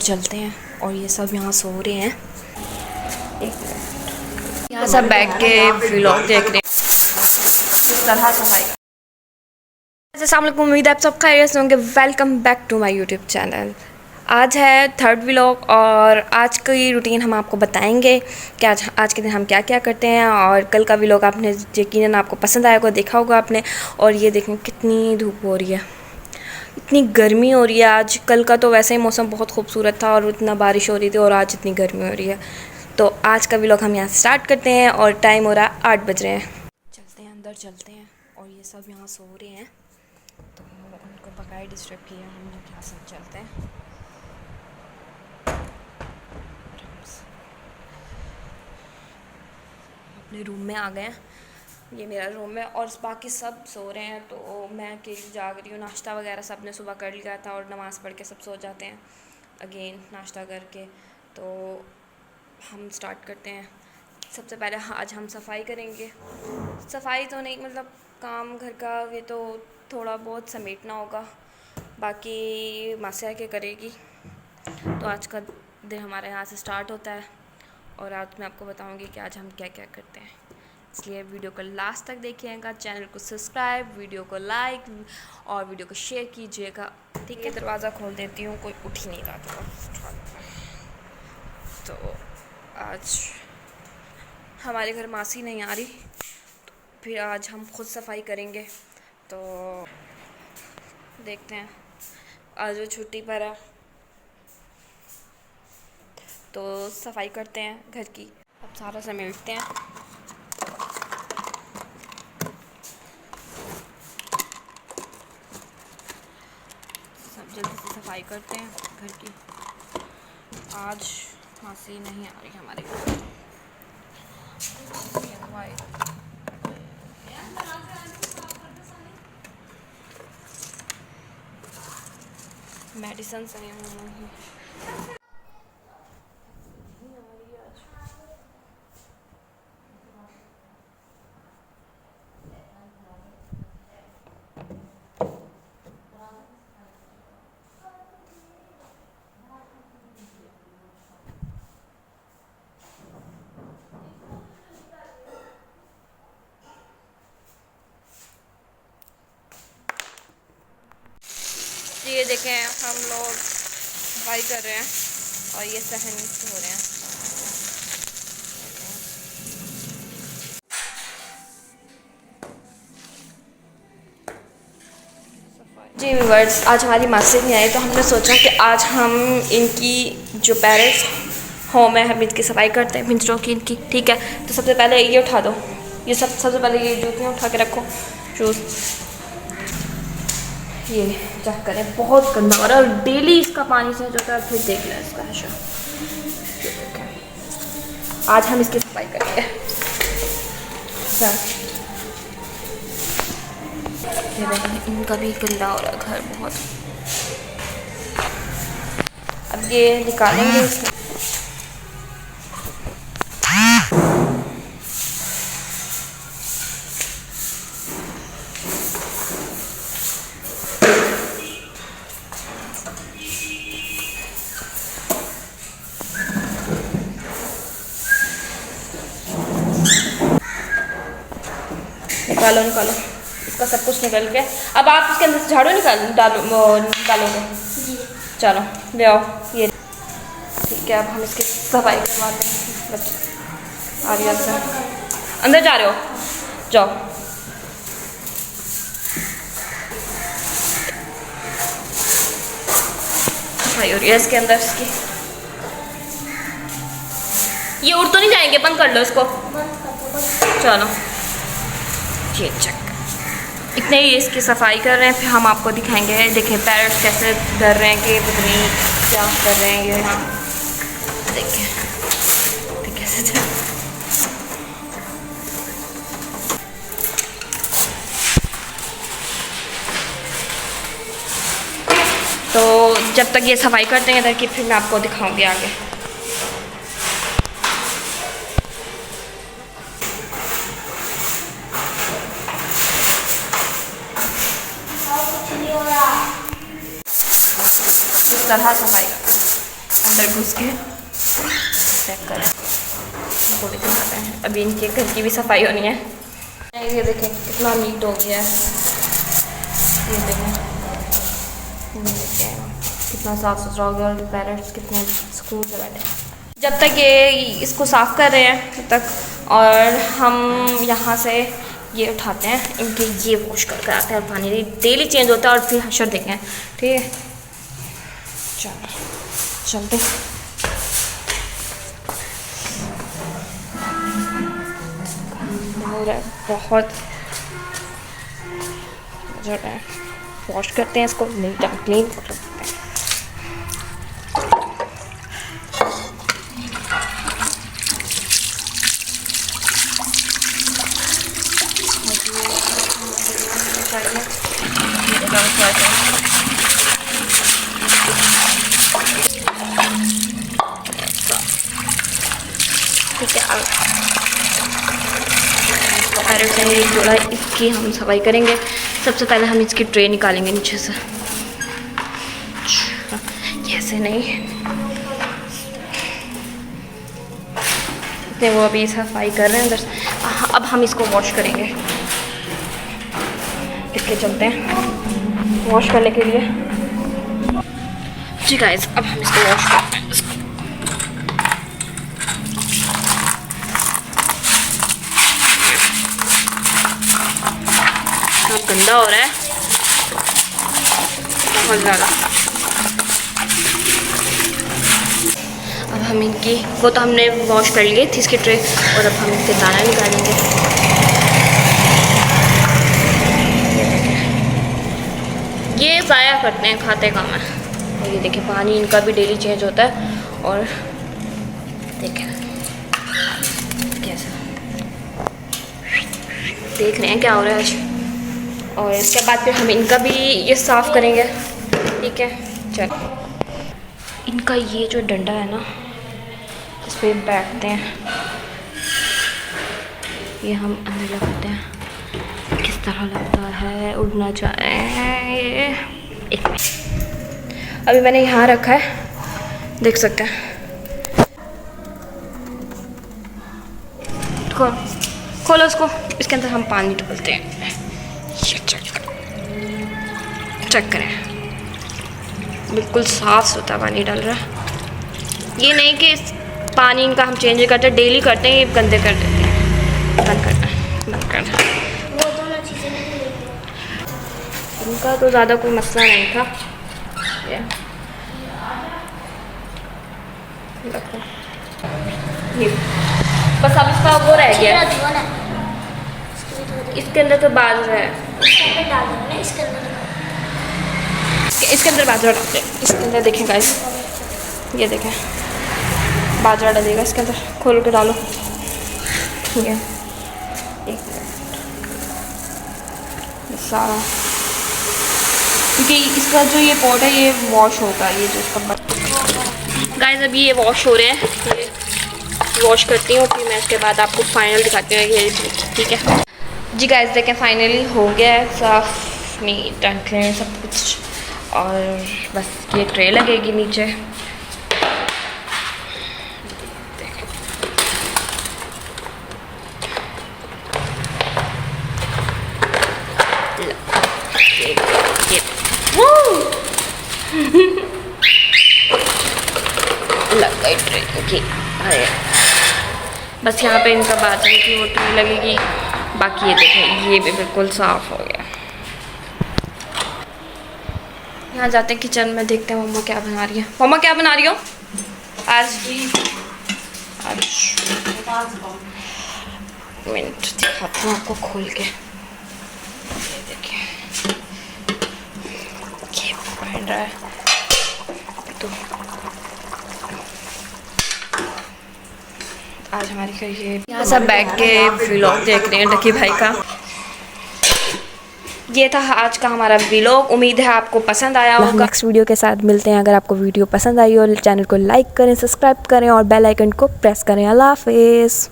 चलते हैं और ये सब यहाँ सो रहे हैं। यहाँ सब बैठ के व्लॉग देख रहे हैं। इस तरह सफाई। अस्सलाम वालेकुम, उम्मीद है आप सब खैरियत से होंगे। Welcome back to my YouTube channel. आज है थर्ड व्लॉग और आज की रूटीन हम आपको बताएंगे कि आज के दिन हम क्या क्या करते हैं। और कल का व्लॉग आपने यकीनन आपको पसंद आया होगा, देखा होगा आपने। और ये देखें कितनी धूप हो रही है, इतनी गर्मी हो रही है आज। कल का तो वैसे ही मौसम बहुत खूबसूरत था और इतना बारिश हो रही थी, और आज इतनी गर्मी हो रही है। तो आज का व्लॉग हम यहाँ स्टार्ट करते हैं और टाइम हो रहा है 8 बज रहे हैं। चलते हैं, अंदर चलते हैं। और ये सब यहाँ सो रहे हैं तो उनको बकाया डिस्टर्ब किया हम लोग। यहाँ सब चलते हैं, अपने रूम में आ गए हैं। ये मेरा रूम है और बाकी सब सो रहे हैं, तो मैं अकेली जाग रही हूँ। नाश्ता वगैरह सब ने सुबह कर लिया था और नमाज़ पढ़ के सब सो जाते हैं अगेन नाश्ता करके। तो हम स्टार्ट करते हैं। सबसे पहले आज हम सफाई करेंगे। सफाई तो नहीं, मतलब काम घर का ये तो थोड़ा बहुत समेटना होगा, बाकी मासिया के करेगी। तो आज का दिन हमारे यहाँ से स्टार्ट होता है और आज मैं आपको बताऊँगी कि आज हम क्या क्या करते हैं। इसलिए वीडियो को लास्ट तक देखिएगा, चैनल को सब्सक्राइब, वीडियो को लाइक और वीडियो को शेयर कीजिएगा। ठीक है, दरवाज़ा खोल देती हूँ, कोई उठ ही नहीं रहा था। तो आज हमारे घर मासी नहीं आ रही, तो फिर आज हम खुद सफाई करेंगे। तो देखते हैं, आज वो छुट्टी पर है तो सफाई करते हैं घर की। अब सारा समेटते हैं। सब जल्दी से सफाई करते हैं घर की। आज मासी नहीं आ रही हमारे घर। मेडिसिन सही नहीं। ये देखें, हम लोग सफाई कर रहे हैं और ये सहन हो रहे हैं। जी व्यूअर्स, आज हमारी मासी नहीं आई तो हमने सोचा कि आज हम इनकी जो पेरेंट्स होम है हम इसकी सफाई करते हैं, भिंसरों की इनकी। ठीक है, तो सबसे पहले ये उठा दो, ये सबसे पहले ये जूतियाँ उठा के रखो। शूज़ ये चेक करें, बहुत गंदा हो रहा है और डेली इसका पानी से जो है। फिर देख लें इसका हशा। आज हम इसकी सफाई करेंगे। इनका भी गंदा हो रहा है घर बहुत। अब ये निकालेंगे इसमें। निकालो इसका सब कुछ निकल गया। अब आप इसके अंदर से झाड़ू डालोगे। चलो ले आओ ये। ठीक है, अब हम इसकी सफाई करवाते हैं। आ रही है, अंदर जा रहे हो, जाओ। सफाई हो रही है इसके अंदर इसकी। ये उड़ तो नहीं जाएंगे, बंद कर लो इसको। चलो ये चेक, इतने ही इसकी सफाई कर रहे हैं। फिर हम आपको दिखाएंगे। देखें पैरट्स कैसे डर रहे हैं कि पता नहीं क्या कर रहे हैं ये यहाँ। देखें कैसे तो जब तक ये सफाई करते हैं इधर की, फिर मैं आपको दिखाऊंगी आगे। इस तरह सफाई करते हैं। अंदर घुस के चेक करें, इनको भी दिखाते हैं। अभी इनके घर की भी सफाई होनी है। ये देखें कितना नीट हो गया है, ये देखें कितना साफ़ सुथरा हो गया और पैरेट्स कितने सुकून से बैठे हैं। जब तक ये इसको साफ़ कर रहे हैं तब तक, और हम यहाँ से ये उठाते हैं, इनके ये वॉश करके आते हैं और पानी डेली चेंज होता है और फिर हशर देखें। ठीक है, चलो चलते हो रहा है बहुत ज़्यादा है। वॉश करते हैं इसको, नीट एंड क्लीन कर सकते हैं। ठीक है, पैरेट से एक जोड़ा इसकी हम सफाई करेंगे। सबसे पहले हम इसकी ट्रे निकालेंगे नीचे से, ऐसे नहीं, इतने वो अभी सफाई कर रहे हैं अंदर। अब हम इसको वॉश करेंगे, इसके चलते हैं वॉश करने के लिए। जी गाइस, अब हम इसको वॉश करते हैं। गंदा हो रहा है बहुत ज़्यादा। अब हम इनकी, वो तो हमने वॉश कर लिए थी इसकी ट्रे, और अब हम इसके दाना निकालेंगे। ये ज़ाया करते हैं, खाते कम है। और ये देखिए पानी इनका भी डेली चेंज होता है। और देखें कैसा, देख रहे हैं क्या हो रहा है आज। और इसके बाद फिर हम इनका भी ये साफ़ करेंगे। ठीक है, चलो। इनका ये जो डंडा है ना, इस पर बैठते हैं, ये हम अंदर लगाते हैं। किस तरह लगता है, उड़ना चाहे ये। एक मिनट, अभी मैंने यहाँ रखा है, देख सकते हैं। खोलो इसको, इसके अंदर हम पानी डालते हैं। चेक करें, बिल्कुल साफ़ सुथरा पानी डाल रहा है। ये नहीं कि इस पानी इनका हम चेंज करते हैं, डेली करते हैं, ये गंदे कर देते हैं। बंद करना है, बंद करना है। वो दोनों चीज़ें इनका तो ज़्यादा कोई मसला नहीं था। ये बस अब इसका वो रह गया, इसके अंदर तो बाजरा है, इसके अंदर बाजरा डालते हैं। इसके अंदर देखें गाइस, ये देखें बाजरा डालेगा इसके अंदर, खोल के डालो। ये एक सारा, क्योंकि इसका जो ये पॉट है ये वॉश होगा, ये जो इसका गाइस अभी ये वॉश हो रहे हैं। ये वॉश करती हूँ, फिर मैं उसके बाद आपको फाइनल दिखाती हूँ ये। ठीक है जी गाइस, देखें फाइनली हो गया है साफ, नीट एंड क्लीन सब कुछ। और बस ये ट्रे लगेगी नीचे। लग गई ट्रे की। अरे बस यहाँ पे इनका बाजरे की वो ट्रे लगेगी, बाकी ये देखें ये भी बिल्कुल साफ़ हो गया। यहाँ जाते हैं किचन में, देखते हैं मम्मा क्या बना रही है। मम्मा क्या बना रही हो आज? मिनट दिखाती हूँ आपको खोल के। ये देखिए ये बन रहा है। तो आज हमारी घर ये यहाँ सब बैठ के व्लॉग देख रहे हैं डकी भाई का। ये था आज का हमारा व्लॉग, उम्मीद है आपको पसंद आया होगा। नेक्स्ट वीडियो के साथ मिलते हैं। अगर आपको वीडियो पसंद आई हो, चैनल को लाइक करें, सब्सक्राइब करें और बेल आइकन को प्रेस करें। अल्लाह हाफिज़।